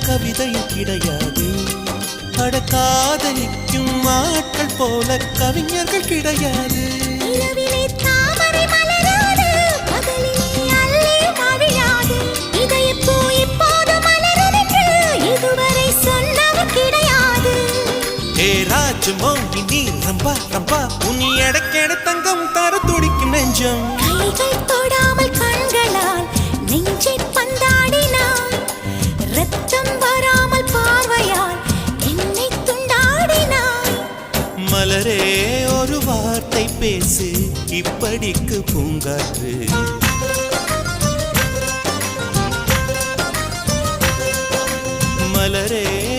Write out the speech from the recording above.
கவிதையும் கிடையாது. அட காதலிக்கும் ஆட்கள் போல கவிஞர்கள் கிடையாது. நீ ரம்பா ரம்பா உன்னை எடக்கெட தங்கம் தர துடிக்கும் நெஞ்சம். கைகள் தொடாமல் கண்களால் நெஞ்சை பந்தாடினாய். ரத்தம் வராமல் பார்வையால் என்னை துண்டாடினாய். மலரே ஒரு வார்த்தை பேசு இப்படிக்கு பூங்காற்று.